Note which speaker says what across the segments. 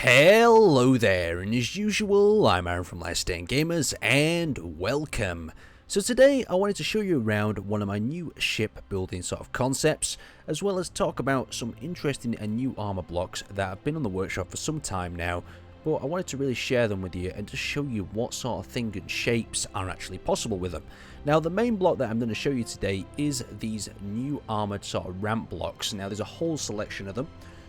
Speaker 1: Hello there, and as usual, I'm Aaron from LastStandGamers, and welcome. So today I wanted to show you around one of my new ship building sort of concepts, as well as talk about some interesting and new armor blocks that have been on the workshop for some time now, but I wanted to really share them with you and to show you what sort of thing and shapes are actually possible with them. Now the main block that I'm going to show you today is these new armored sort of ramp blocks. Now there's a whole selection of them.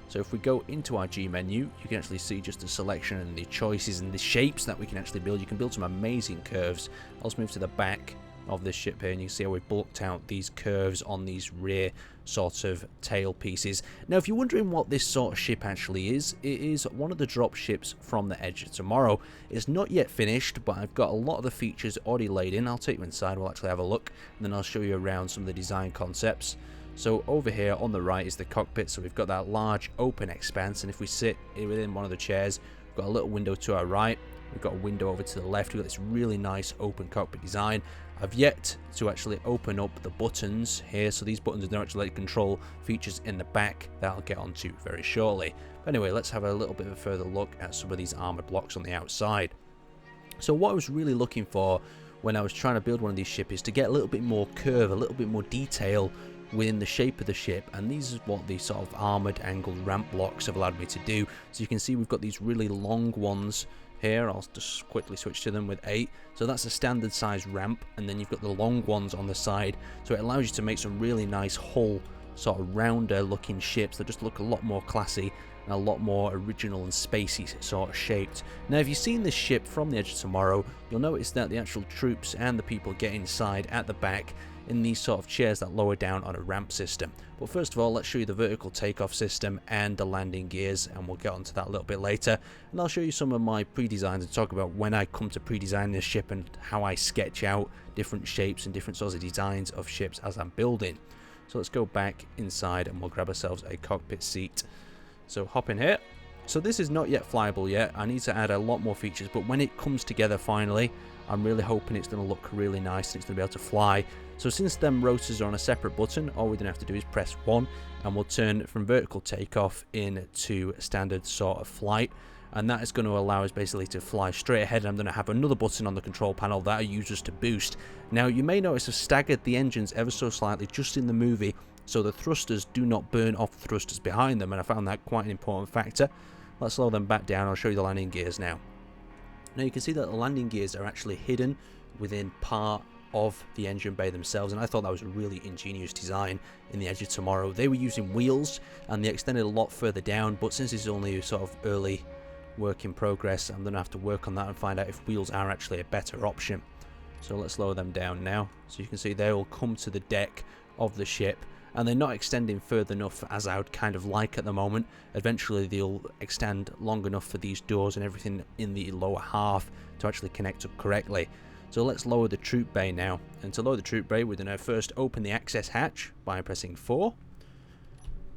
Speaker 1: So if we go into our G menu, you can actually see just the selection and the choices and the shapes that we can actually build. You can build some amazing curves. Let's move to the back of this ship here, and you can see how we've blocked out these curves on these rear sort of tail pieces. Now if you're wondering what this sort of ship actually is, it is one of the drop ships from the Edge of Tomorrow. It's not yet finished, but I've got a lot of the features already laid in. I'll take you inside, we'll actually have a look, and then I'll show you around some of the design concepts. So over here on the right is the cockpit, so we've got that large open expanse, and if we sit within one of the chairs, we've got a little window to our right, we've got a window over to the left, we've got this really nice open cockpit design. I've yet to actually open up the buttons here, so these buttons are actually control features in the back that I'll get onto very shortly. But anyway, let's have a little bit of a further look at some of these armored blocks on the outside. So what I was really looking for when I was trying to build one of these ships is to get a little bit more curve, a little bit more detail within the shape of the ship, and these is what the sort of armored angled ramp blocks have allowed me to do. So you can see we've got these really long ones here. I'll just quickly switch to them with 8. So that's a standard size ramp, and then you've got the long ones on the side, so it allows you to make some really nice hull sort of rounder looking ships that just look a lot more classy and a lot more original and spacey sort of shaped. Now if you've seen this ship from the Edge of Tomorrow, you'll notice that the actual troops and the people get inside at the back in these sort of chairs that lower down on a ramp system. But first of all, let's show you the vertical takeoff system and the landing gears, and we'll get onto that a little bit later. And I'll show you some of my pre-designs and talk about when I come to pre-design this ship and how I sketch out different shapes and different sorts of designs of ships as I'm building. So let's go back inside and we'll grab ourselves a cockpit seat. So hop in here. So this is not yet flyable yet. I need to add a lot more features, but when it comes together finally, I'm really hoping it's going to look really nice and it's going to be able to fly. So since them rotors are on a separate button, all we're going to have to do is press 1 and we'll turn from vertical takeoff into standard sort of flight. And that is going to allow us basically to fly straight ahead. And I'm going to have another button on the control panel that I use just to boost. Now you may notice I've staggered the engines ever so slightly just in the movie, so the thrusters do not burn off the thrusters behind them, and I found that quite an important factor. Let's slow them back down. I'll show you the landing gears now. Now you can see that the landing gears are actually hidden within part of the engine bay themselves, and I thought that was a really ingenious design in the Edge of Tomorrow. They were using wheels and they extended a lot further down, but since it's only sort of early work in progress, I'm going to have to work on that and find out if wheels are actually a better option. So let's lower them down now. So you can see they will come to the deck of the ship, and they're not extending further enough as I would kind of like at the moment. Eventually they'll extend long enough for these doors and everything in the lower half to actually connect up correctly. So let's lower the troop bay now, and to lower the troop bay we're going to first open the access hatch by pressing 4,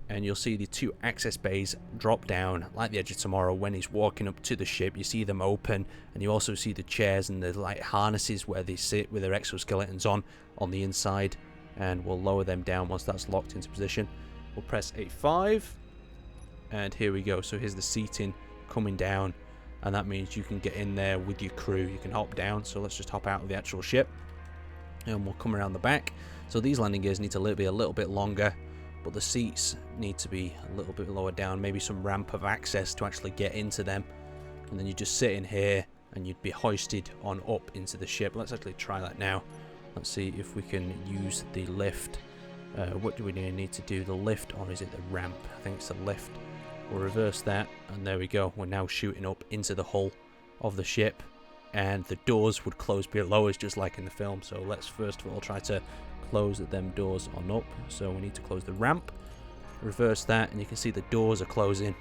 Speaker 1: and you'll see the 2 access bays drop down like the Edge of Tomorrow. When he's walking up to the ship, you see them open, and you also see the chairs and the light harnesses where they sit with their exoskeletons on the inside. And we'll lower them down once that's locked into position. We'll press A5, and here we go. So here's the seating coming down, and that means you can get in there with your crew. You can hop down. So let's just hop out of the actual ship, and we'll come around the back. So these landing gears need to be a little bit longer, but the seats need to be a little bit lower down, maybe some ramp of access to actually get into them. And then you just sit in here and you'd be hoisted on up into the ship. Let's actually try that now. Let's see if we can use the lift. What do we need to do? The lift, or is it the ramp? I think it's the lift. We'll reverse that, and there we go. We're now shooting up into the hull of the ship, and the doors would close below us just like in the film. So let's first of all try to close them doors on up. So we need to close the ramp, reverse that, and you can see the doors are closing.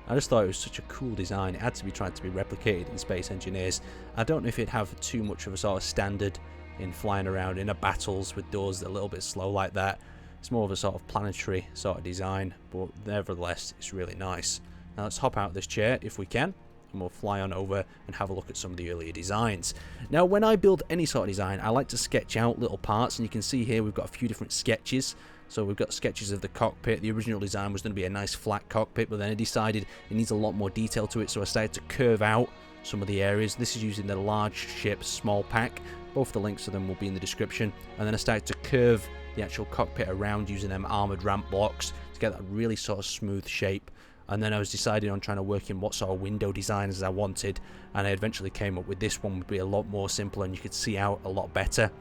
Speaker 1: I just thought it was such a cool design. It had to be tried to be replicated in Space Engineers. I don't know if it'd have too much of a sort of standard in flying around in a battles with doors that are a little bit slow like that. It's more of a sort of planetary sort of design, but nevertheless it's really nice. Now let's hop out of this chair if we can, and we'll fly on over and have a look at some of the earlier designs. Now, when I build any sort of design, I like to sketch out little parts, and you can see here we've got a few different sketches. So we've got sketches of the cockpit. The original design was going to be a nice flat cockpit, but then I decided it needs a lot more detail to it, so I started to curve out some of the areas. This is using the large ship small pack. Both the links to them will be in the description. And then I started to curve the actual cockpit around using them armored ramp blocks to get that really sort of smooth shape. And then I was deciding on trying to work in what sort of window designs I wanted, and I eventually came up with this one would be a lot more simple and you could see out a lot better.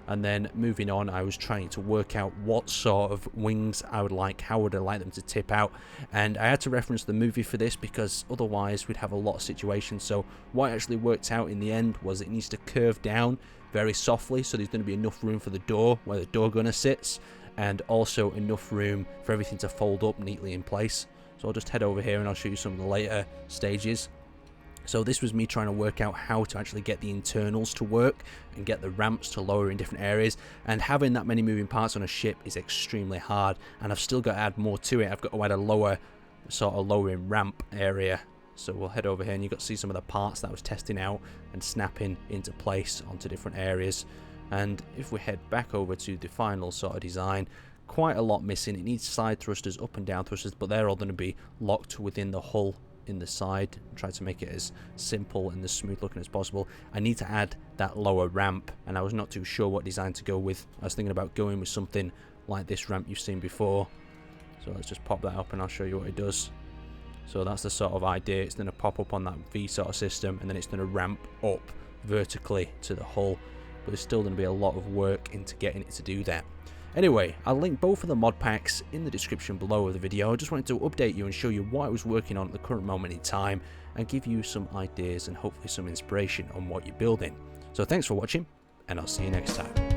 Speaker 1: And then moving on, I was trying to work out what sort of wings I would like, how would I like them to tip out, and I had to reference the movie for this because otherwise we'd have a lot of situations. So what actually worked out in the end was it needs to curve down very softly, so there's going to be enough room for the door where the door gunner sits, and also enough room for everything to fold up neatly in place. So I'll just head over here and I'll show you some of the later stages. So this was me trying to work out how to actually get the internals to work and get the ramps to lower in different areas, and having that many moving parts on a ship is extremely hard, and I've still got to add more to it. I've got to add a lower sort of lowering ramp area. So we'll head over here and you've got to see some of the parts that I was testing out and snapping into place onto different areas. And if we head back over to the final sort of design, quite a lot missing. It needs side thrusters, up and down thrusters, but they're all going to be locked within the hull in the side. Try to make it as simple and as smooth looking as possible. I need to add that lower ramp, and I was not too sure what design to go with. I was thinking about going with something like this ramp you've seen before. So let's just pop that up and I'll show you what it does. So that's the sort of idea. It's going to pop up on that V sort of system, and then it's going to ramp up vertically to the hull, but there's still going to be a lot of work into getting it to do that. Anyway, I'll link both of the mod packs in the description below of the video. I just wanted to update you and show you what I was working on at the current moment in time, and give you some ideas and hopefully some inspiration on what you're building. So thanks for watching, and I'll see you next time.